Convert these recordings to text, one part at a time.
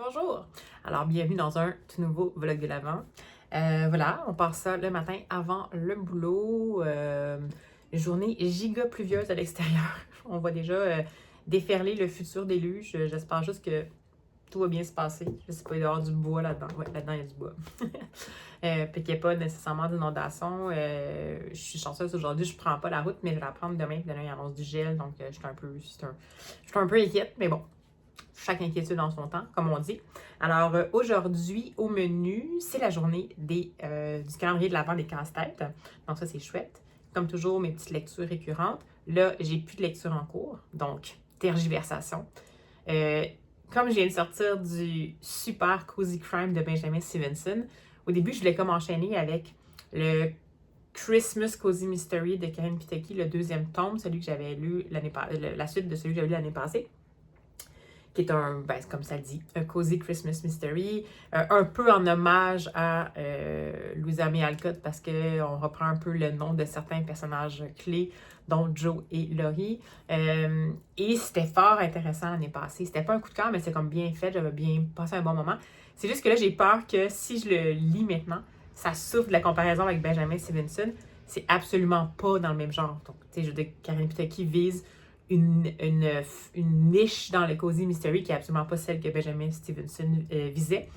Bonjour! Alors, bienvenue dans un tout nouveau vlog de l'Avent. Voilà, on part ça le matin avant le boulot. Journée giga pluvieuse à l'extérieur. On voit déjà déferler le futur déluge. J'espère juste que tout va bien se passer. Je sais pas, il doit y avoir du bois là-dedans. Ouais, là-dedans, il y a du bois. Puis qu'il n'y a pas nécessairement d'inondation. Je suis chanceuse aujourd'hui, je prends pas la route, mais je vais la prendre demain. Puis demain, il annonce du gel, donc je suis un peu inquiète, mais bon. Chaque inquiétude en son temps, comme on dit. Alors, aujourd'hui, au menu, c'est la journée du calendrier de l'Avent des casse-têtes. Donc, ça, c'est chouette. Comme toujours, mes petites lectures récurrentes. Là, j'ai plus de lecture en cours, donc tergiversation. Comme je viens de sortir du super Cozy Crime de Benjamin Stevenson, au début, je voulais comme enchaîner avec le Christmas Cozy Mystery de Karen Pitaki, le deuxième tome, celui que j'avais lu la suite de celui que j'avais lu l'année passée, qui est comme ça le dit, un Cozy Christmas Mystery, un peu en hommage à Louisa May Alcott parce qu'on reprend un peu le nom de certains personnages clés, dont Joe et Laurie. Et c'était fort intéressant l'année passée. C'était pas un coup de cœur, mais c'est comme bien fait, j'avais bien passé un bon moment. C'est juste que là, j'ai peur que si je le lis maintenant, ça souffre de la comparaison avec Benjamin Stevenson. C'est absolument pas dans le même genre. Donc, tu sais, je veux dire, Karen Pitaki vise une niche dans le Cozy Mystery qui n'est absolument pas celle que Benjamin Stevenson visait.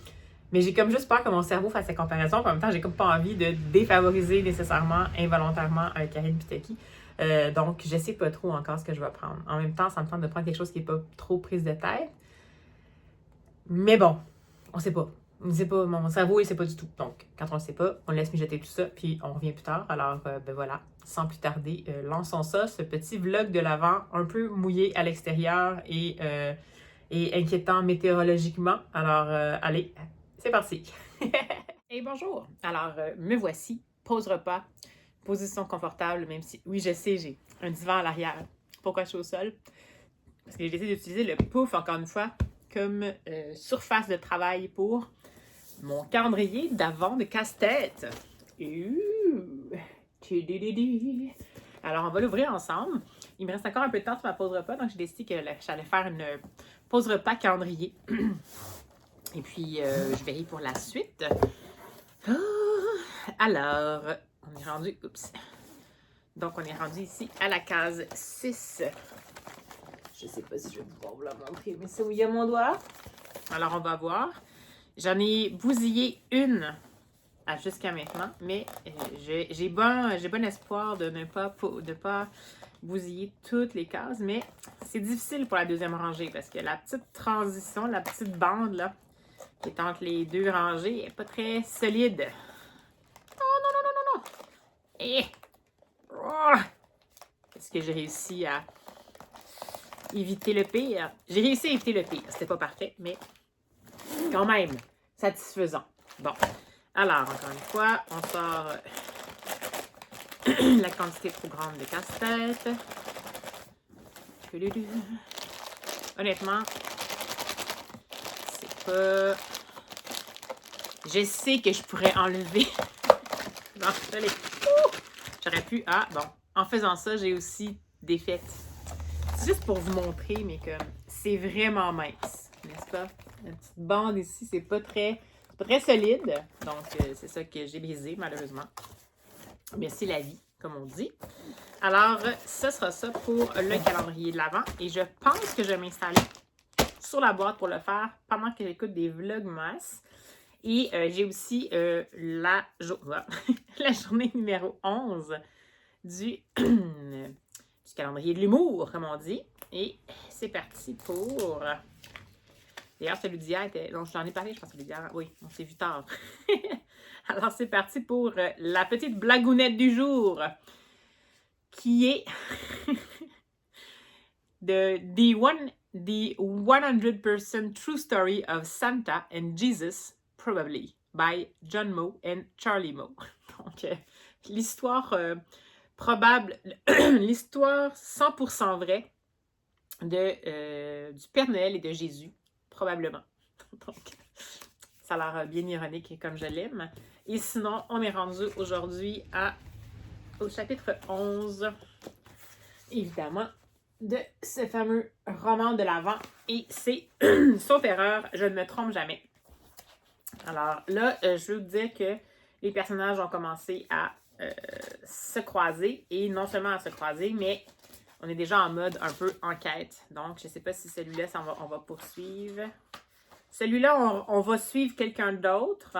Mais j'ai comme juste peur que mon cerveau fasse la comparaison. En même temps, j'ai comme pas envie de défavoriser nécessairement, involontairement, Karen Pitaki. Donc, je sais pas trop encore ce que je vais prendre. En même temps, ça me tente de prendre quelque chose qui n'est pas trop prise de tête. Mais bon, on sait pas. On ne sait pas, mon cerveau, il sait pas du tout. Donc, quand on ne sait pas, on laisse mijoter tout ça, puis on revient plus tard. Alors, ben voilà, sans plus tarder, lançons ça, ce petit vlog de l'Avent, un peu mouillé à l'extérieur et inquiétant météorologiquement. Alors, allez, c'est parti! Et bonjour! Alors, me voici, pause repas, position confortable, même si, oui, je sais, j'ai un divan à l'arrière. Pourquoi je suis au sol? Parce que j'ai décidé d'utiliser le pouf, encore une fois, comme surface de travail pour mon calendrier d'avant de casse-tête. Alors, on va l'ouvrir ensemble. Il me reste encore un peu de temps sur ma pause repas, donc j'ai décidé que j'allais faire une pause repas calendrier. Et puis, je verrai pour la suite. Alors, on est rendu... Oups. Donc, on est rendu ici à la case 6. Je sais pas si je vais pouvoir vous la montrer, mais c'est où il y a mon doigt. Alors, on va voir. J'en ai bousillé une jusqu'à maintenant, mais j'ai bon espoir de ne pas bousiller toutes les cases, mais c'est difficile pour la deuxième rangée parce que la petite transition, la petite bande là, qui est entre les deux rangées, n'est pas très solide. Oh non, non, non, non, non! Eh! Oh! Est-ce que j'ai réussi à éviter le pire? J'ai réussi à éviter le pire. C'était pas parfait, mais quand même satisfaisant. Bon. Alors, encore une fois, on sort la quantité trop grande de casse-tête. Honnêtement, c'est pas... Je sais que je pourrais enlever... Non, allez. J'aurais pu... Ah, bon. En faisant ça, j'ai aussi défait. C'est juste pour vous montrer, mais comme c'est vraiment mince, n'est-ce pas? La petite bande ici, c'est pas très solide. Donc, c'est ça que j'ai brisé, malheureusement. Mais c'est la vie, comme on dit. Alors, ce sera ça pour le calendrier de l'Avent. Et je pense que je vais m'installer sur la boîte pour le faire pendant que j'écoute des vlogmas. Et j'ai aussi la journée numéro 11 du calendrier de l'humour, comme on dit. Et c'est parti pour... D'ailleurs, celui d'hier était... Donc, j'en ai parlé, je pense, celui d'hier. Oui, on s'est vu tard. Alors, c'est parti pour la petite blagounette du jour, qui est the 100% True Story of Santa and Jesus, Probably, by John Moe and Charlie Moe. Donc, l'histoire probable, l'histoire 100% vraie du Père Noël et de Jésus, probablement. Donc, ça a l'air bien ironique comme je l'aime. Et sinon, on est rendu aujourd'hui au chapitre 11. Évidemment, de ce fameux roman de l'Avent. Et c'est, sauf erreur, je ne me trompe jamais. Alors là, je veux vous dire que les personnages ont commencé à se croiser. Et non seulement à se croiser, mais on est déjà en mode un peu enquête. Donc, je ne sais pas si celui-là, on va poursuivre. Celui-là, on va suivre quelqu'un d'autre.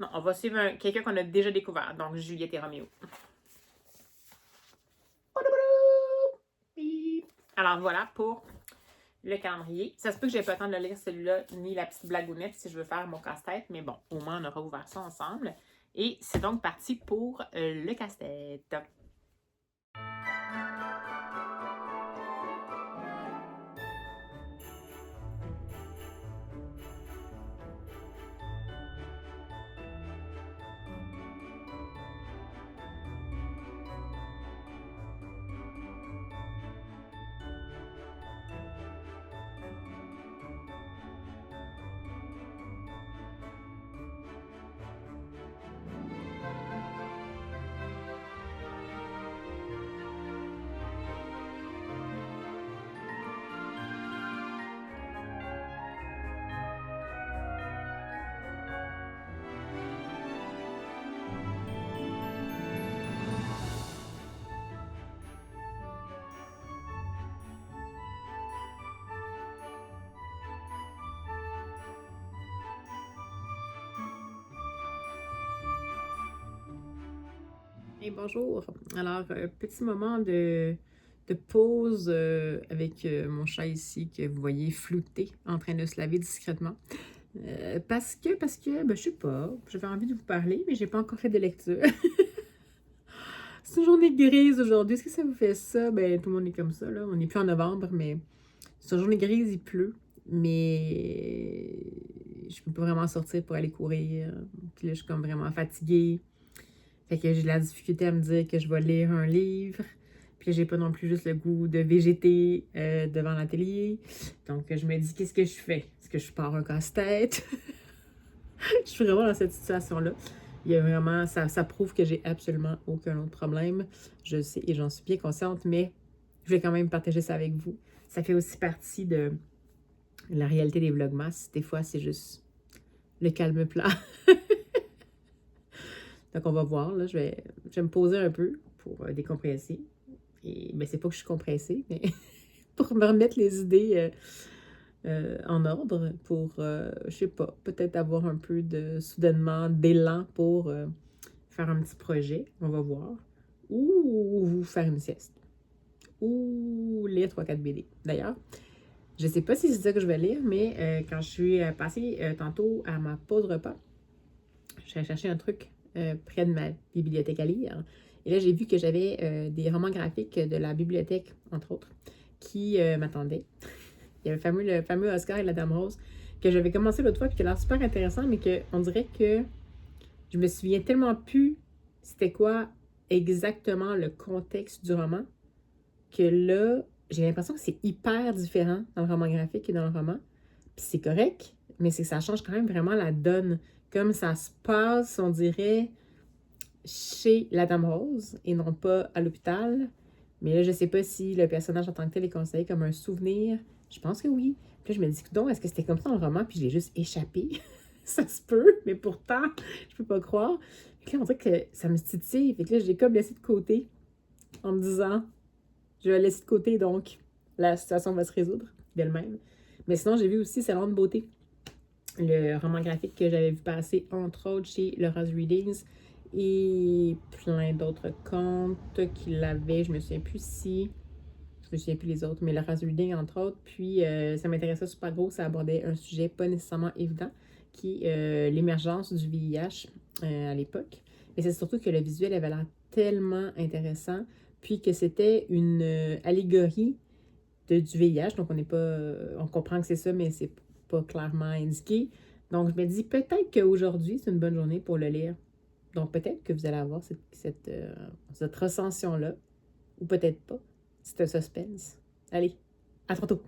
Non, on va suivre quelqu'un qu'on a déjà découvert. Donc, Juliette et Roméo. Alors, voilà pour le calendrier. Ça se peut que j'ai pas le temps de le lire celui-là, ni la petite blagounette si je veux faire mon casse-tête. Mais bon, au moins, on aura ouvert ça ensemble. Et c'est donc parti pour le casse-tête. Et bonjour. Alors, petit moment de pause avec mon chat ici que vous voyez flouter en train de se laver discrètement. Parce que, ben, je sais pas, j'avais envie de vous parler, mais j'ai pas encore fait de lecture. C'est une journée grise aujourd'hui. Est-ce que ça vous fait ça? Ben, tout le monde est comme ça, là. On n'est plus en novembre, mais c'est une journée grise, il pleut. Mais je peux pas vraiment sortir pour aller courir. Puis là, je suis comme vraiment fatiguée. Fait que j'ai de la difficulté à me dire que je vais lire un livre. Puis là, j'ai pas non plus juste le goût de végéter devant l'atelier. Donc, je me dis, qu'est-ce que je fais? Est-ce que je pars un casse-tête? Je suis vraiment dans cette situation-là. Il y a vraiment, ça prouve que j'ai absolument aucun autre problème. Je sais et j'en suis bien consciente, mais je vais quand même partager ça avec vous. Ça fait aussi partie de la réalité des vlogmas. Des fois, c'est juste le calme plat. Donc, on va voir. Là, je vais me poser un peu pour décompresser. Et ben, c'est pas que je suis compressée, mais pour me remettre les idées en ordre, pour, je sais pas, peut-être avoir un peu de, soudainement, d'élan pour faire un petit projet. On va voir. Ou faire une sieste. Ou lire 3-4 BD. D'ailleurs, je sais pas si c'est ça que je vais lire, mais quand je suis passée tantôt à ma pause repas, je suis allée chercher un truc près de ma bibliothèque à lire. Et là, j'ai vu que j'avais des romans graphiques de la bibliothèque, entre autres, qui m'attendaient. Il y a le fameux Oscar et la Dame Rose que j'avais commencé l'autre fois, puis qui a l'air super intéressant, mais qu'on dirait que je me souviens tellement plus c'était quoi exactement le contexte du roman, que là, j'ai l'impression que c'est hyper différent dans le roman graphique et dans le roman. Puis c'est correct, mais c'est que ça change quand même vraiment la donne. Comme ça se passe, on dirait, chez la Dame Rose et non pas à l'hôpital. Mais là, je sais pas si le personnage en tant que tel est considéré comme un souvenir. Je pense que oui. Puis là, je me dis, donc, est-ce que c'était comme ça dans le roman, puis je l'ai juste échappé? Ça se peut, mais pourtant, je peux pas croire. Puis là, on dirait que ça me titille. Fait que là, je l'ai comme laissé de côté en me disant, je vais laisser de côté, donc la situation va se résoudre d'elle-même. Mais sinon, j'ai vu aussi Salon de beauté, le roman graphique que j'avais vu passer, entre autres, chez Laura's Readings et plein d'autres comptes qui l'avaient. Je me souviens plus si... Je me souviens plus les autres, mais Laura's Reading, entre autres. Puis, ça m'intéressait super gros. Ça abordait un sujet pas nécessairement évident, qui est l'émergence du VIH à l'époque. Mais c'est surtout que le visuel avait l'air tellement intéressant, puis que c'était une allégorie du VIH. Donc, on n'est pas... on comprend que c'est ça, mais c'est pas clairement indiqué. Donc, je me dis peut-être qu'aujourd'hui, c'est une bonne journée pour le lire. Donc, peut-être que vous allez avoir cette recension-là, ou peut-être pas. C'est un suspense. Allez, à tantôt!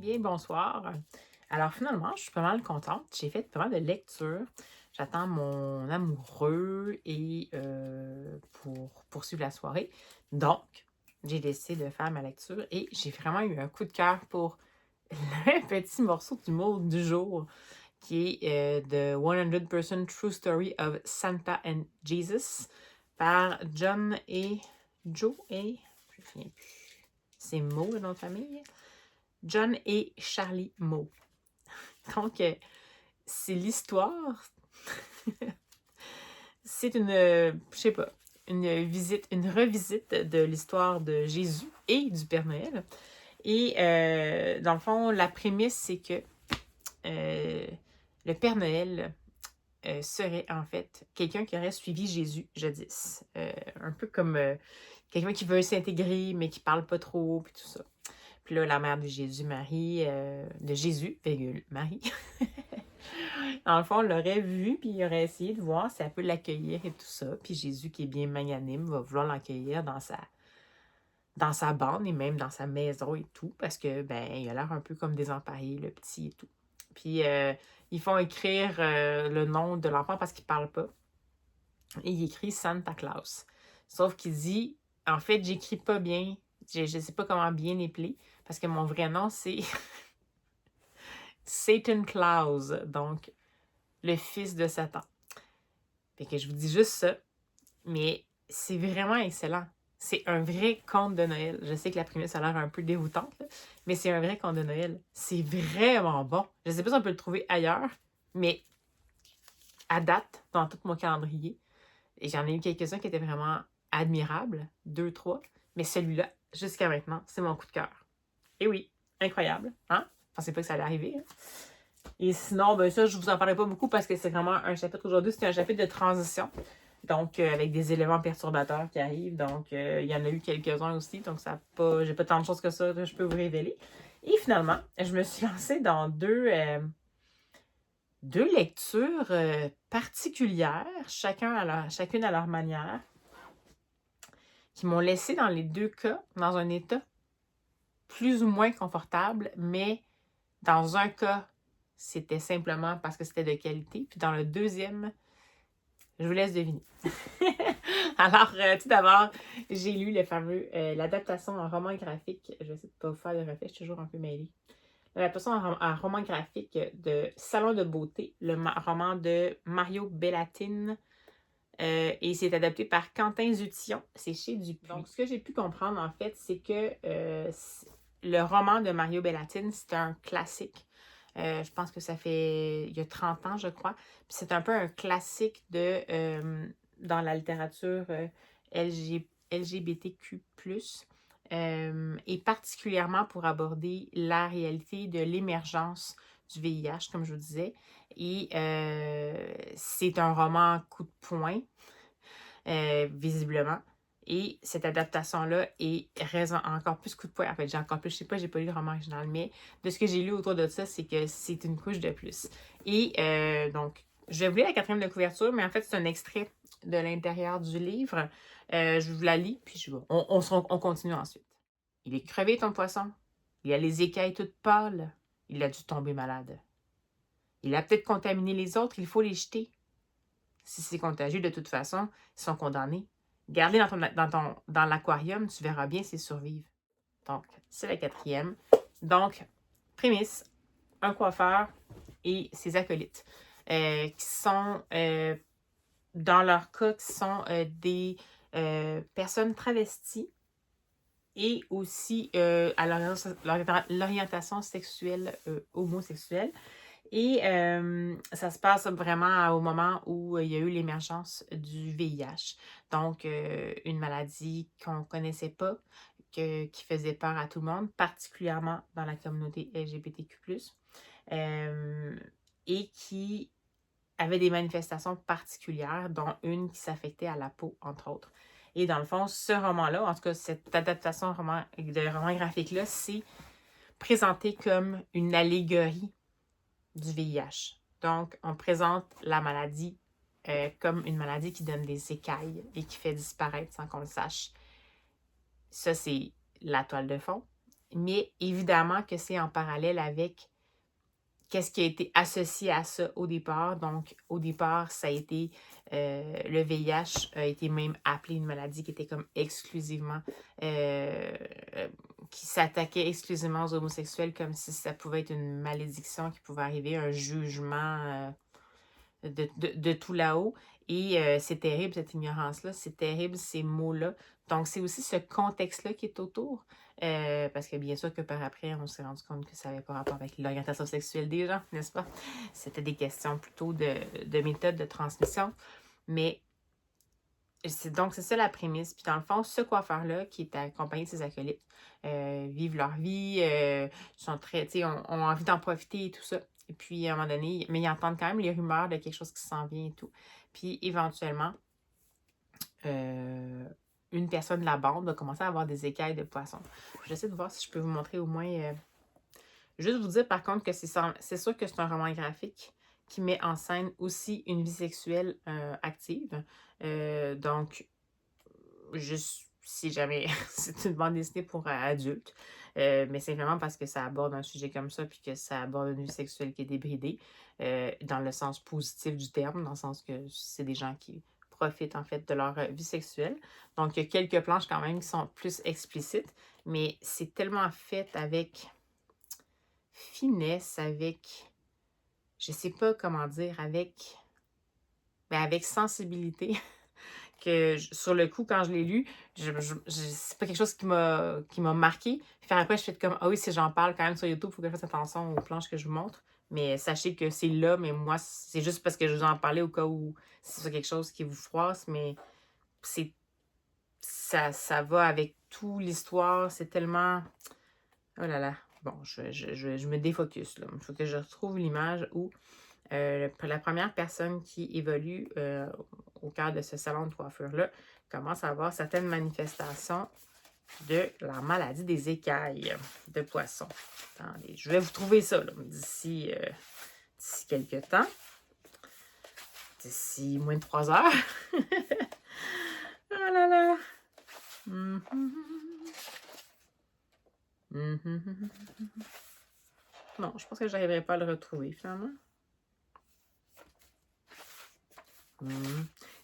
bien bonsoir. Alors finalement, je suis pas mal contente. J'ai fait pas mal de lectures. J'attends mon amoureux et pour poursuivre la soirée. Donc, j'ai décidé de faire ma lecture et j'ai vraiment eu un coup de cœur pour le petit morceau d'humour du jour qui est The 100% True Story of Santa and Jesus par John et Joe et je ne souviens plus. C'est Mo, le nom de famille. John et Charlie Mo. Donc, c'est l'histoire. C'est une, je sais pas, une revisite de l'histoire de Jésus et du Père Noël. Et dans le fond, la prémisse, c'est que le Père Noël serait en fait quelqu'un qui aurait suivi Jésus jadis. Un peu comme quelqu'un qui veut s'intégrer, mais qui parle pas trop, puis tout ça. Puis là, la mère de Jésus, Marie, de Jésus, virgule, Marie, dans le fond, on l'aurait vu, puis il aurait essayé de voir si elle peut l'accueillir et tout ça. Puis Jésus, qui est bien magnanime, va vouloir l'accueillir dans sa bande et même dans sa maison et tout, parce que, ben, il a l'air un peu comme désemparé, le petit et tout. Puis, ils font écrire le nom de l'enfant parce qu'il parle pas. Et il écrit Santa Claus. Sauf qu'il dit, en fait, j'écris pas bien, je sais pas comment bien épeler, parce que mon vrai nom, c'est Satan Claus, donc le fils de Satan. Fait que je vous dis juste ça, mais c'est vraiment excellent. C'est un vrai conte de Noël. Je sais que la prémisse a l'air un peu déroutante, là, mais c'est un vrai conte de Noël. C'est vraiment bon. Je sais pas si on peut le trouver ailleurs, mais à date, dans tout mon calendrier, et j'en ai eu quelques-uns qui étaient vraiment admirables, 2, 3, mais celui-là, jusqu'à maintenant, c'est mon coup de cœur. Et oui, incroyable, hein? Je pensais pas que ça allait arriver. Hein? Et sinon, ben ça, je vous en parlerai pas beaucoup parce que c'est vraiment un chapitre aujourd'hui, c'est un chapitre de transition. Donc, avec des éléments perturbateurs qui arrivent. Donc, il y en a eu quelques-uns aussi. Donc, j'ai pas tant de choses que ça que je peux vous révéler. Et finalement, je me suis lancée dans deux lectures particulières, chacune à leur manière, qui m'ont laissé dans les deux cas dans un état plus ou moins confortable, mais dans un cas, c'était simplement parce que c'était de qualité. Puis dans le deuxième, je vous laisse deviner. Alors, tout d'abord, j'ai lu le fameux, l'adaptation en roman graphique. Je vais essayer de pas vous faire de reflet, je suis toujours un peu mêlée. L'adaptation en roman graphique de Salon de beauté, le roman de Mario Bellatine. Et c'est adapté par Quentin Zutillon. C'est chez Dupuis. Donc, ce que j'ai pu comprendre, en fait, c'est que le roman de Mario Bellatine, c'est un classique. Je pense que ça fait il y a 30 ans, je crois. Puis c'est un peu un classique dans la littérature LGBTQ+, et particulièrement pour aborder la réalité de l'émergence du VIH, comme je vous disais. Et c'est un roman coup de poing, visiblement. Et cette adaptation-là est encore plus coup de poing. En fait, j'ai encore plus, je sais pas, j'ai pas lu le roman original, mais de ce que j'ai lu autour de ça, c'est que c'est une couche de plus. Et donc, je vais vous lire la quatrième de couverture, mais en fait, c'est un extrait de l'intérieur du livre. Je vous la lis, puis on continue ensuite. Il est crevé, ton poisson. Il a les écailles toutes pâles. Il a dû tomber malade. Il a peut-être contaminé les autres, il faut les jeter. Si c'est contagieux, de toute façon, ils sont condamnés. Garde-les dans l'aquarium, tu verras bien s'ils survivent. Donc, c'est la quatrième. Donc, prémisse, un coiffeur et ses acolytes, qui sont, dans leur cas, qui sont des personnes travesties et aussi à l'orientation sexuelle homosexuelle. Et ça se passe vraiment au moment où il y a eu l'émergence du VIH. Donc, une maladie qu'on ne connaissait pas, qui faisait peur à tout le monde, particulièrement dans la communauté LGBTQ+, et qui avait des manifestations particulières, dont une qui s'affectait à la peau, entre autres. Et dans le fond, ce roman-là, en tout cas, cette adaptation de roman graphique-là, c'est présenté comme une allégorie du VIH. Donc, on présente la maladie comme une maladie qui donne des écailles et qui fait disparaître sans qu'on le sache. Ça, c'est la toile de fond. Mais évidemment que c'est en parallèle avec qu'est-ce qui a été associé à ça au départ. Donc, au départ, ça a été le VIH a été même appelé une maladie qui était comme exclusivement euh, euh, qui s'attaquait exclusivement aux homosexuels comme si ça pouvait être une malédiction qui pouvait arriver, un jugement de tout là-haut. Et c'est terrible, cette ignorance-là. C'est terrible, ces mots-là. Donc, c'est aussi ce contexte-là qui est autour. Parce que bien sûr que par après, on s'est rendu compte que ça n'avait pas rapport avec l'orientation sexuelle des gens, n'est-ce pas? C'était des questions plutôt de méthode de transmission. Mais donc, c'est ça la prémisse. Puis dans le fond, ce coiffeur-là, qui est accompagné de ses acolytes, vivent leur vie, sont très, tu sais, ont envie d'en profiter et tout ça. Et puis, à un moment donné, mais ils entendent quand même les rumeurs de quelque chose qui s'en vient et tout. Puis, éventuellement, une personne de la bande va commencer à avoir des écailles de poisson. J'essaie de voir si je peux vous montrer au moins... Juste vous dire, par contre, que c'est sûr que c'est un roman graphique qui met en scène aussi une vie sexuelle active. Donc, juste si jamais c'est une bande dessinée pour adultes, mais simplement parce que ça aborde un sujet comme ça, puis que ça aborde une vie sexuelle qui est débridée, dans le sens positif du terme, dans le sens que c'est des gens qui profitent en fait de leur vie sexuelle. Donc, il y a quelques planches quand même qui sont plus explicites, mais c'est tellement fait avec finesse, avec, je sais pas comment dire, avec sensibilité. Que sur le coup, quand je l'ai lu, c'est pas quelque chose qui m'a marqué. Puis après, je fais comme, ah oui, si j'en parle quand même sur YouTube, il faut que je fasse attention aux planches que je vous montre. Mais sachez que c'est là, mais moi, c'est juste parce que je vous en parlais au cas où c'est quelque chose qui vous froisse, mais c'est ça va avec tout l'histoire. C'est tellement... Oh là là. Bon, je me défocus, là. Il faut que je retrouve l'image où la première personne qui évolue au cœur de ce salon de coiffure-là commence à avoir certaines manifestations de la maladie des écailles de poisson. Attendez, je vais vous trouver ça d'ici quelques temps. D'ici moins de 3 heures. Oh là là! Non, je pense que je n'arriverai pas à le retrouver finalement.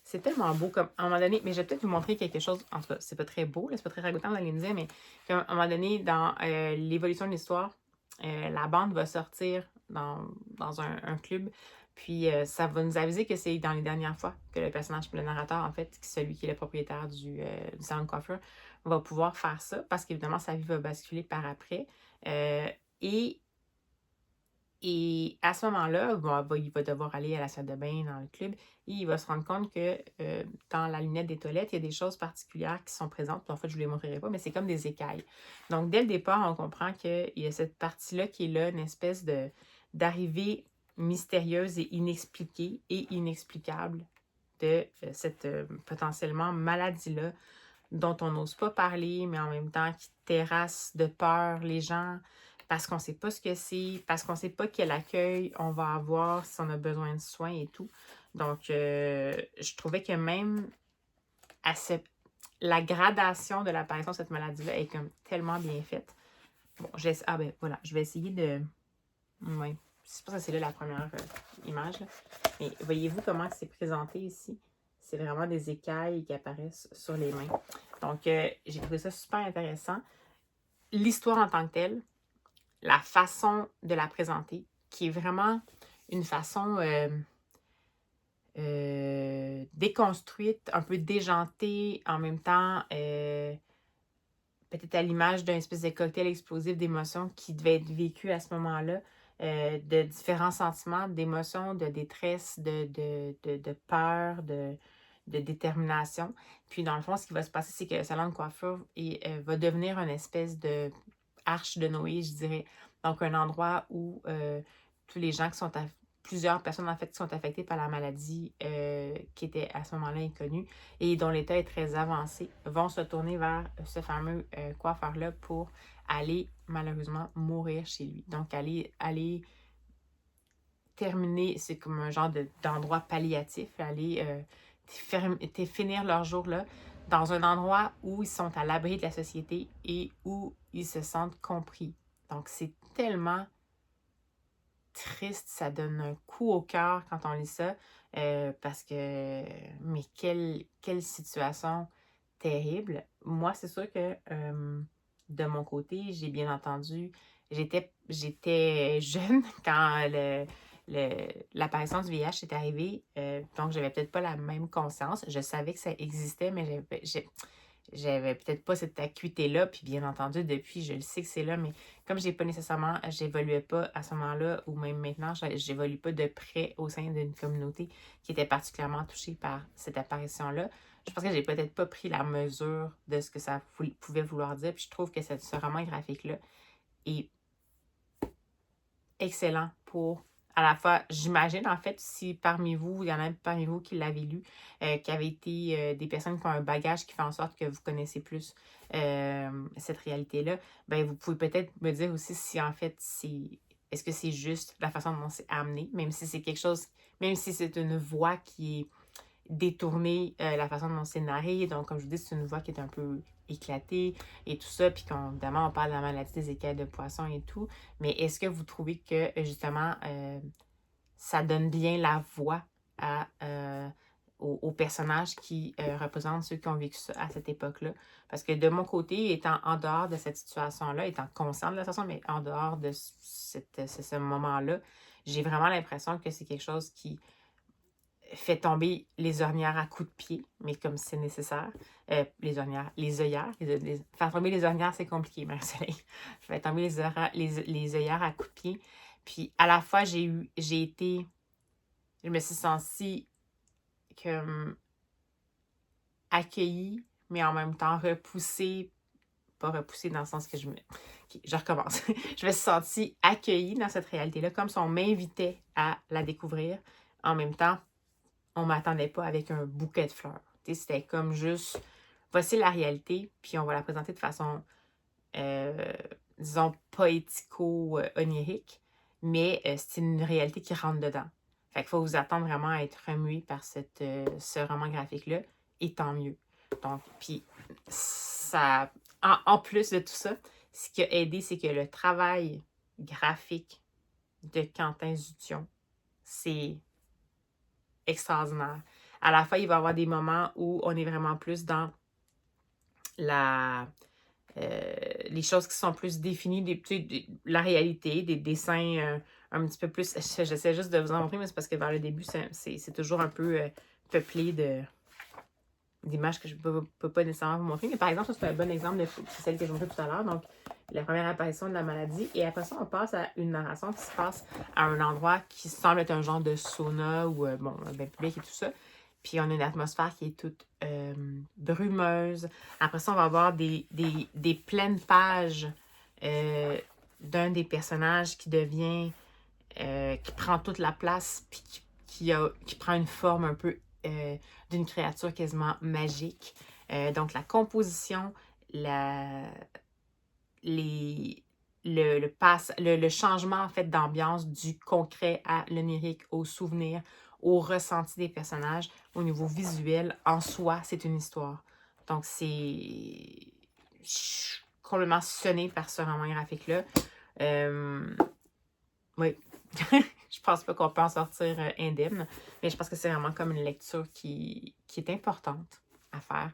C'est tellement beau comme à un moment donné, mais je vais peut-être vous montrer quelque chose. En tout cas, c'est pas très beau, c'est pas très ragoûtant, vous allez me dire, mais à un moment donné, dans l'évolution de l'histoire, la bande va sortir dans un club. Puis ça va nous aviser que c'est dans les dernières fois que le personnage, le narrateur, en fait, celui qui est le propriétaire du salon de coiffure, va pouvoir faire ça parce qu'évidemment, sa vie va basculer par après. Et à ce moment-là, il va devoir aller à la salle de bain dans le club et il va se rendre compte que dans la lunette des toilettes, il y a des choses particulières qui sont présentes. En fait, je ne vous les montrerai pas, mais c'est comme des écailles. Donc, dès le départ, on comprend qu'il y a cette partie-là qui est là, une espèce d'arrivée mystérieuse et inexpliquée et inexplicable de cette potentiellement maladie-là dont on n'ose pas parler, mais en même temps qui terrasse de peur les gens parce qu'on ne sait pas ce que c'est, parce qu'on ne sait pas quel accueil on va avoir si on a besoin de soins et tout. Donc, je trouvais que même la gradation de l'apparition de cette maladie-là est comme tellement bien faite. Bon, ben voilà, je vais essayer de... Ouais, je pense que c'est là la première image. Là. Mais voyez-vous comment c'est présenté ici? C'est vraiment des écailles qui apparaissent sur les mains. Donc, j'ai trouvé ça super intéressant. L'histoire en tant que telle, la façon de la présenter, qui est vraiment une façon déconstruite, un peu déjantée, en même temps, peut-être à l'image d'un espèce de cocktail explosif d'émotions qui devait être vécu à ce moment-là, de différents sentiments, d'émotions, de détresse, de peur, de détermination. Puis, dans le fond, ce qui va se passer, c'est que le salon de coiffure va devenir une espèce de arche de Noé, je dirais. Donc, un endroit où tous les gens plusieurs personnes, en fait, qui sont affectées par la maladie qui était à ce moment-là inconnue et dont l'état est très avancé, vont se tourner vers ce fameux coiffeur-là pour aller, malheureusement, mourir chez lui. Donc, aller terminer, c'est comme un genre d'endroit palliatif, aller finir leur jour là dans un endroit où ils sont à l'abri de la société et où ils se sentent compris. Donc, c'est tellement triste, ça donne un coup au cœur quand on lit ça, parce que, mais quelle situation terrible. Moi, c'est sûr que de mon côté, j'ai bien entendu, j'étais jeune quand l'apparition du VIH est arrivée, donc j'avais peut-être pas la même conscience. Je savais que ça existait, mais j'avais peut-être pas cette acuité-là, puis bien entendu, depuis, je le sais que c'est là, mais comme j'ai pas nécessairement, j'évoluais pas à ce moment-là, ou même maintenant, j'évolue pas de près au sein d'une communauté qui était particulièrement touchée par cette apparition-là. Je pense que j'ai peut-être pas pris la mesure de ce que ça pouvait vouloir dire, puis je trouve que ce roman graphique-là est excellent pour, à la fois, j'imagine en fait, si parmi vous, il y en a parmi vous qui l'avez lu, qui avaient été des personnes qui ont un bagage qui fait en sorte que vous connaissez plus cette réalité-là, ben vous pouvez peut-être me dire aussi si en fait est-ce que c'est juste la façon dont c'est amené, même si c'est quelque chose, même si c'est une voix qui est détourner la façon dont c'est narré. Donc, comme je vous dis, c'est une voix qui est un peu éclatée et tout ça. Puis, évidemment, on parle de la maladie des écailles de poisson et tout. Mais est-ce que vous trouvez que, justement, ça donne bien la voix aux personnages qui représentent ceux qui ont vécu ça à cette époque-là? Parce que de mon côté, étant en dehors de cette situation-là, étant consciente de la situation, mais en dehors de ce moment-là, j'ai vraiment l'impression que c'est quelque chose qui fait tomber les ornières à coups de pied, mais comme c'est nécessaire. Les ornières, les œillères. Faire tomber les ornières, c'est compliqué, Marie-Soleil. Faire tomber les œillères à coups de pied. Puis à la fois, je me suis sentie comme accueillie, mais en même temps repoussée. Pas repoussée dans le sens que Ok, je recommence. Je me suis sentie accueillie dans cette réalité-là, comme si on m'invitait à la découvrir. En même temps, on ne m'attendait pas avec un bouquet de fleurs. C'était comme juste, voici la réalité, puis on va la présenter de façon, disons, poético-onirique, mais c'est une réalité qui rentre dedans. Fait qu'il faut vous attendre vraiment à être remué par ce roman graphique-là, et tant mieux. Donc, puis, ça, en plus de tout ça, ce qui a aidé, c'est que le travail graphique de Quentin Zution, c'est extraordinaire. À la fois, il va y avoir des moments où on est vraiment plus dans les choses qui sont plus définies, la réalité, des dessins un petit peu plus... J'essaie juste de vous en montrer, mais c'est parce que vers le début, c'est toujours un peu peuplé d'images que je ne peux pas nécessairement vous montrer. Mais par exemple, ça, c'est un bon exemple, c'est celle que je vous montrais tout à l'heure. Donc, la première apparition de la maladie. Et après ça, on passe à une narration qui se passe à un endroit qui semble être un genre de sauna ou, bon, un bain public et tout ça. Puis, on a une atmosphère qui est toute brumeuse. Après ça, on va avoir des pleines pages d'un des personnages qui devient, qui prend toute la place, puis qui prend une forme un peu d'une créature quasiment magique. Donc, la composition, le changement en fait d'ambiance du concret à l'onirique, au souvenir, au ressenti des personnages, au niveau visuel, en soi, c'est une histoire. Donc, je suis complètement sonnée par ce roman graphique-là. Oui, je pense pas qu'on peut en sortir indemne, mais je pense que c'est vraiment comme une lecture qui est importante à faire.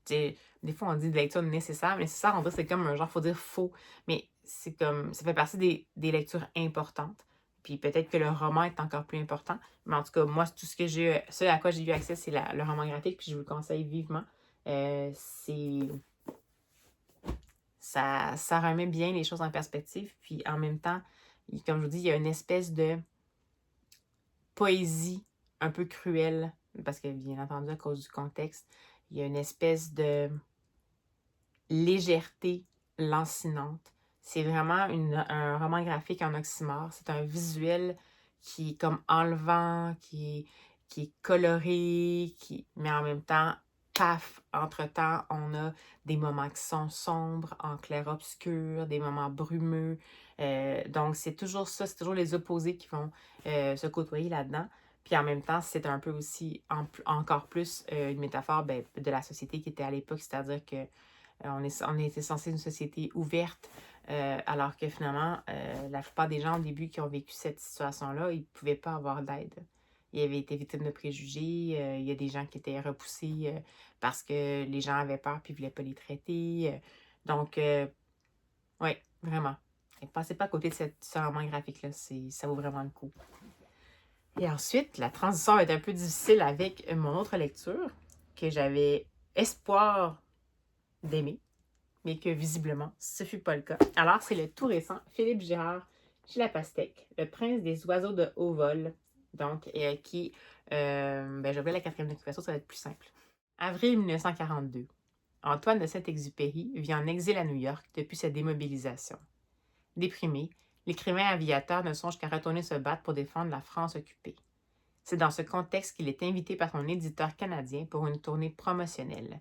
Des fois, on dit de lecture nécessaire, mais nécessaire, on dirait que c'est comme un genre, faut dire faux, mais c'est comme, ça fait partie des lectures importantes. Puis peut-être que le roman est encore plus important, mais en tout cas, moi, tout ce à quoi j'ai eu accès, c'est le roman graphique, puis je vous le conseille vivement. Ça remet bien les choses en perspective, puis en même temps, comme je vous dis, il y a une espèce de poésie un peu cruelle, parce que bien entendu, à cause du contexte, il y a une espèce de légèreté lancinante. C'est vraiment un roman graphique en oxymore. C'est un visuel qui est comme enlevant, qui est coloré, mais en même temps, paf, entre-temps, on a des moments qui sont sombres, en clair-obscur, des moments brumeux. Donc, c'est toujours ça, c'est toujours les opposés qui vont se côtoyer là-dedans. Puis en même temps, c'est un peu aussi, encore plus, une métaphore de la société qui était à l'époque, c'est-à-dire que On était censé une société ouverte, alors que finalement, la plupart des gens au début qui ont vécu cette situation-là, ils ne pouvaient pas avoir d'aide. Ils avaient été victimes de préjugés, il y a des gens qui étaient repoussés parce que les gens avaient peur et ne voulaient pas les traiter. Donc, oui, vraiment. Ne passez pas à côté de ce roman graphique-là, ça vaut vraiment le coup. Et ensuite, la transition est un peu difficile avec mon autre lecture que j'avais espoir d'aimer, mais que visiblement, ce ne fut pas le cas. Alors, c'est le tout récent Philippe Girard chez La Pastèque, Le prince des oiseaux de haut vol. Donc, qui, je vais la quatrième de couverture, ça va être plus simple. Avril 1942. Antoine de Saint-Exupéry vit en exil à New York depuis sa démobilisation. Déprimé, l'écrivain aviateur ne songe qu'à retourner se battre pour défendre la France occupée. C'est dans ce contexte qu'il est invité par son éditeur canadien pour une tournée promotionnelle.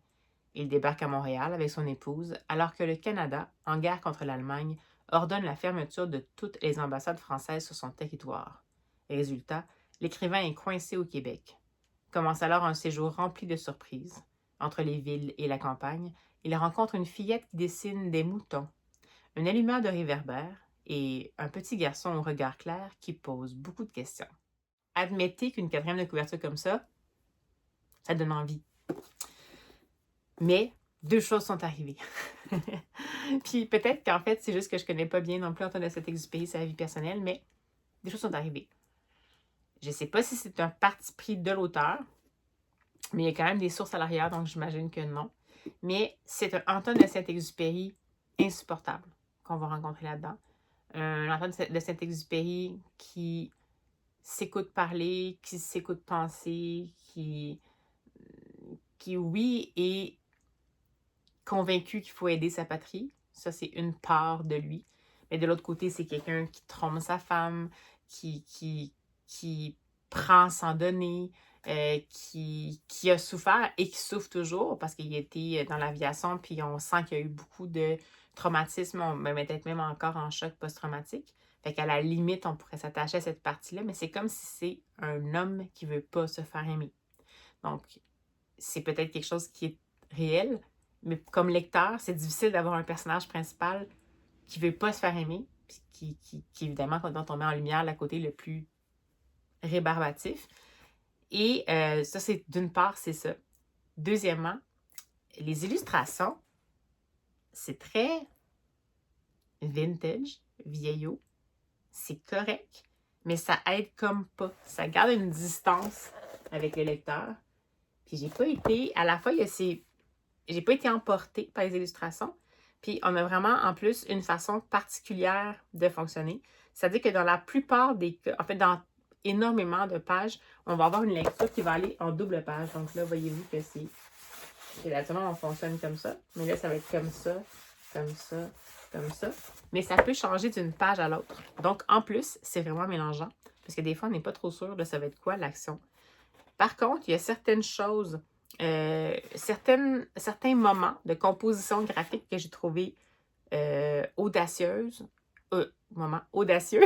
Il débarque à Montréal avec son épouse, alors que le Canada, en guerre contre l'Allemagne, ordonne la fermeture de toutes les ambassades françaises sur son territoire. Résultat, l'écrivain est coincé au Québec. Commence alors un séjour rempli de surprises. Entre les villes et la campagne, il rencontre une fillette qui dessine des moutons, une allumeur de réverbère et un petit garçon au regard clair qui pose beaucoup de questions. Admettez qu'une quatrième de couverture comme ça donne envie. Mais deux choses sont arrivées. Puis peut-être qu'en fait, c'est juste que je connais pas bien non plus Antoine de Saint-Exupéry, sa vie personnelle, mais des choses sont arrivées. Je ne sais pas si c'est un parti pris de l'auteur, mais il y a quand même des sources à l'arrière, donc j'imagine que non. Mais c'est un Antoine de Saint-Exupéry insupportable qu'on va rencontrer là-dedans. Un Antoine de Saint-Exupéry qui s'écoute parler, qui s'écoute penser, qui oui, est convaincu qu'il faut aider sa patrie. Ça, c'est une part de lui. Mais de l'autre côté, c'est quelqu'un qui trompe sa femme, qui prend sans donner, qui a souffert et qui souffre toujours parce qu'il était dans l'aviation, puis on sent qu'il y a eu beaucoup de traumatisme, peut-être même encore en choc post-traumatique. Fait qu'à la limite, on pourrait s'attacher à cette partie-là, mais c'est comme si c'est un homme qui veut pas se faire aimer. Donc, c'est peut-être quelque chose qui est réel, mais comme lecteur, c'est difficile d'avoir un personnage principal qui ne veut pas se faire aimer, puis qui évidemment, quand on met en lumière le côté le plus rébarbatif. Et ça, c'est d'une part, c'est ça. Deuxièmement, les illustrations, c'est très vintage, vieillot. C'est correct, mais ça aide comme pas. Ça garde une distance avec le lecteur. Puis j'ai pas été, à la fois, j'ai pas été emportée par les illustrations. Puis on a vraiment, en plus, une façon particulière de fonctionner. C'est-à-dire que dans la plupart des cas, en fait, dans énormément de pages, on va avoir une lecture qui va aller en double page. Donc là, voyez-vous que c'est... Naturellement, on fonctionne comme ça. Mais là, ça va être comme ça, comme ça, comme ça. Mais ça peut changer d'une page à l'autre. Donc, en plus, c'est vraiment mélangeant. Parce que des fois, on n'est pas trop sûr de ça va être quoi l'action. Par contre, il y a certaines choses, certains moments de composition graphique que j'ai trouvé audacieuses, audacieux,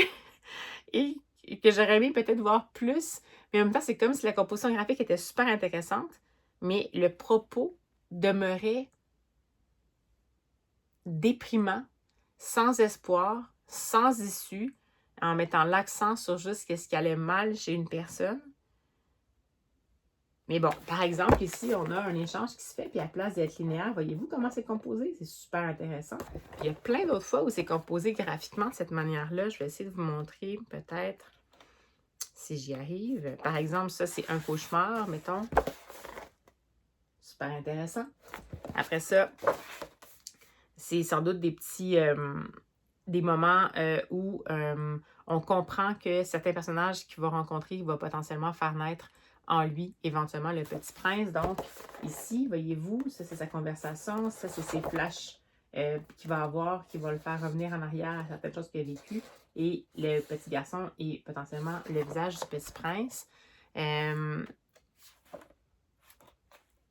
et que j'aurais aimé peut-être voir plus. Mais en même temps, c'est comme si la composition graphique était super intéressante, mais le propos demeurait déprimant, sans espoir, sans issue, en mettant l'accent sur juste ce qui allait mal chez une personne. Mais bon, par exemple, ici, on a un échange qui se fait, puis à la place d'être linéaire, voyez-vous comment c'est composé? C'est super intéressant. Puis il y a plein d'autres fois où c'est composé graphiquement de cette manière-là. Je vais essayer de vous montrer, peut-être, si j'y arrive. Par exemple, ça, c'est un cauchemar, mettons. Super intéressant. Après ça, c'est sans doute des petits... des moments où on comprend que certains personnages qu'il va rencontrer, il va potentiellement faire naître en lui, éventuellement, le petit prince. Donc, ici, voyez-vous, ça, c'est sa conversation. Ça, c'est ses flashs qu'il va avoir, qui va le faire revenir en arrière à certaines choses qu'il a vécues. Et le petit garçon est potentiellement le visage du petit prince.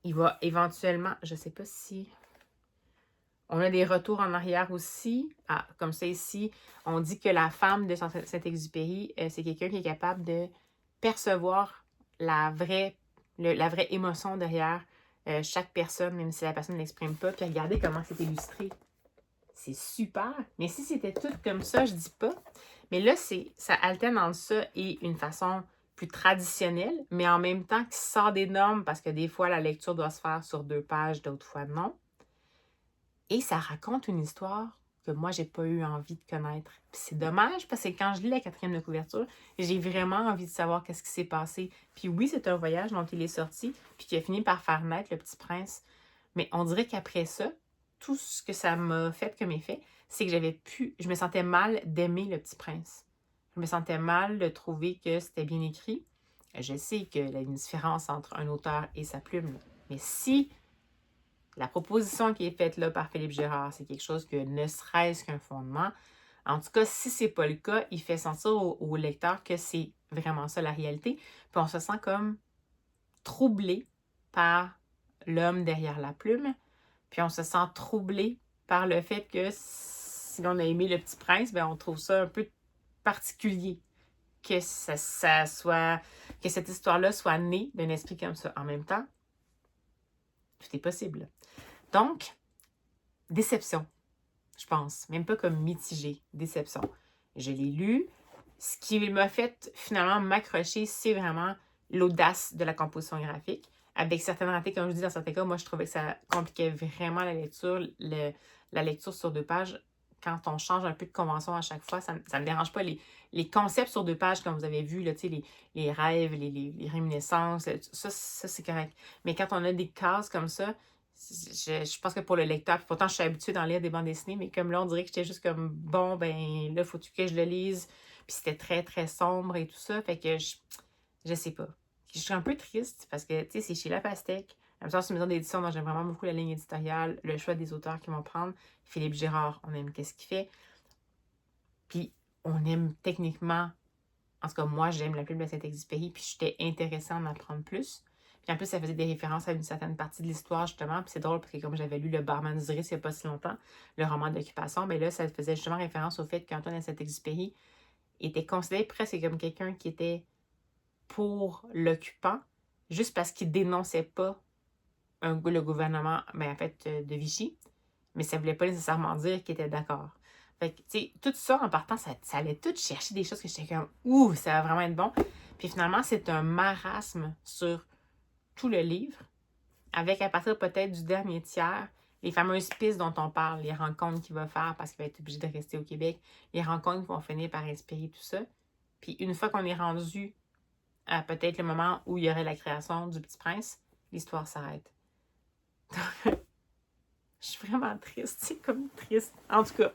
Il va éventuellement, je ne sais pas si... On a des retours en arrière aussi. Ah, comme ça ici, on dit que la femme de Saint-Exupéry, c'est quelqu'un qui est capable de percevoir la vraie émotion derrière chaque personne, même si la personne ne l'exprime pas, puis regardez comment c'est illustré. C'est super. Mais si c'était tout comme ça, je dis pas. Mais là, ça alterne entre ça et une façon plus traditionnelle, mais en même temps qui sort des normes parce que des fois, la lecture doit se faire sur 2 pages, d'autres fois non. Et ça raconte une histoire que moi, j'ai pas eu envie de connaître. Puis c'est dommage parce que quand je lis la 4e de couverture, j'ai vraiment envie de savoir qu'est-ce qui s'est passé. Puis oui, c'est un voyage dont il est sorti, puis qui a fini par faire naître le Petit Prince. Mais on dirait qu'après ça, tout ce que ça m'a fait comme effet, c'est que je me sentais mal d'aimer le Petit Prince. Je me sentais mal de trouver que c'était bien écrit. Je sais qu'il y a une différence entre un auteur et sa plume. Mais si la proposition qui est faite là par Philippe Girard, c'est quelque chose que ne serait-ce qu'un fondement. En tout cas, si ce n'est pas le cas, il fait sentir au lecteur que c'est vraiment ça la réalité. Puis on se sent comme troublé par l'homme derrière la plume. Puis on se sent troublé par le fait que si on a aimé Le Petit Prince, bien, on trouve ça un peu particulier que que cette histoire-là soit née d'un esprit comme ça. En même temps, tout est possible. Donc, déception, je pense. Même pas comme mitigé, déception. Je l'ai lu. Ce qui m'a fait finalement m'accrocher, c'est vraiment l'audace de la composition graphique. Avec certaines ratées, comme je dis, dans certains cas, moi, je trouvais que ça compliquait vraiment la lecture. La lecture sur 2 pages, quand on change un peu de convention à chaque fois, ça ne me dérange pas. Les concepts sur 2 pages, comme vous avez vu, là, les rêves, les réminiscences, ça c'est correct. Mais quand on a des cases comme ça, je pense que pour le lecteur, puis pourtant je suis habituée d'en lire des bandes dessinées, mais comme là, on dirait que j'étais juste comme, bon, ben là, faut-tu que je le lise? Puis c'était très, très sombre et tout ça, fait que je sais pas. Je suis un peu triste parce que, tu sais, c'est chez La Pastèque. En même temps, c'est une maison d'édition dont j'aime vraiment beaucoup la ligne éditoriale, le choix des auteurs qu'ils vont prendre. Philippe Girard, on aime qu'est-ce qu'il fait. Puis on aime techniquement, en tout cas, moi, j'aime la plume de Saint-Exupéry, puis j'étais intéressée à en apprendre plus. Puis en plus, ça faisait des références à une certaine partie de l'histoire, justement. Puis c'est drôle parce que comme j'avais lu Le Barman d'Iris il n'y a pas si longtemps, le roman d'occupation, bien là, ça faisait justement référence au fait qu'Antoine de Saint-Exupéry était considéré presque comme quelqu'un qui était pour l'occupant, juste parce qu'il dénonçait pas le gouvernement, ben, en fait, de Vichy, mais ça ne voulait pas nécessairement dire qu'il était d'accord. Fait que, tu sais, tout ça, en partant, ça allait tout chercher des choses que j'étais comme, ouh, ça va vraiment être bon. Puis finalement, c'est un marasme sur tout le livre, avec à partir peut-être du dernier tiers, les fameuses pistes dont on parle, les rencontres qu'il va faire parce qu'il va être obligé de rester au Québec, les rencontres qui vont finir par inspirer tout ça. Puis une fois qu'on est rendu à peut-être le moment où il y aurait la création du Petit Prince, l'histoire s'arrête. Je suis vraiment triste, c'est comme triste. En tout cas,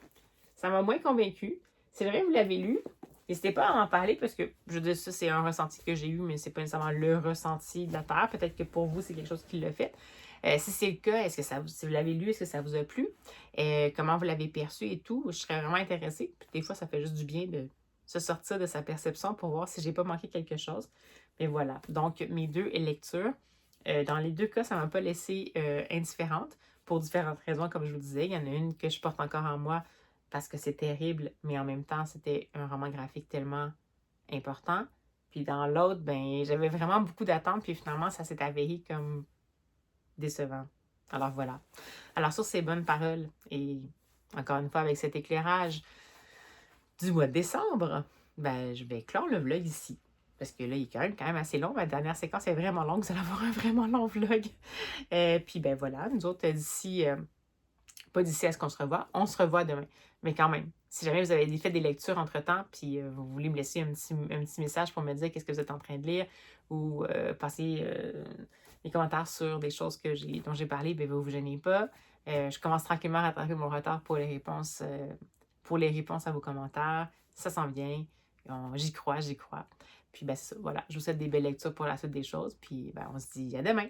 ça m'a moins convaincue. Si jamais vous l'avez lu, n'hésitez pas à en parler parce que, je veux dire, ça, c'est un ressenti que j'ai eu, mais c'est pas nécessairement le ressenti de la Terre. Peut-être que pour vous, c'est quelque chose qui l'a fait. Si c'est le cas, est-ce que si vous l'avez lu, est-ce que ça vous a plu? Comment vous l'avez perçu et tout? Je serais vraiment intéressée. Puis des fois, ça fait juste du bien de se sortir de sa perception pour voir si j'ai pas manqué quelque chose. Mais voilà. Donc, mes 2 lectures. Dans les 2 cas, ça ne m'a pas laissée indifférente pour différentes raisons, comme je vous disais. Il y en a une que je porte encore en moi parce que c'est terrible, mais en même temps, c'était un roman graphique tellement important. Puis dans l'autre, ben j'avais vraiment beaucoup d'attentes, puis finalement, ça s'est avéré comme décevant. Alors voilà. Alors sur ces bonnes paroles, et encore une fois avec cet éclairage du mois de décembre, ben je vais clore le vlog ici. Parce que là, il est quand même assez long. Ma dernière séquence est vraiment longue. Vous allez avoir un vraiment long vlog. Puis ben voilà, nous autres, d'ici... pas d'ici à ce qu'on se revoit. On se revoit demain. Mais quand même, si jamais vous avez fait des lectures entre-temps, puis vous voulez me laisser un petit message pour me dire qu'est-ce que vous êtes en train de lire ou passer des commentaires sur des choses dont j'ai parlé, bien, vous ne vous gênez pas. Je commence tranquillement à rattraper mon retard pour les réponses à vos commentaires. Ça s'en vient. J'y crois, j'y crois. Puis, ben, c'est ça, voilà. Je vous souhaite des belles lectures pour la suite des choses. Puis, ben, on se dit à demain.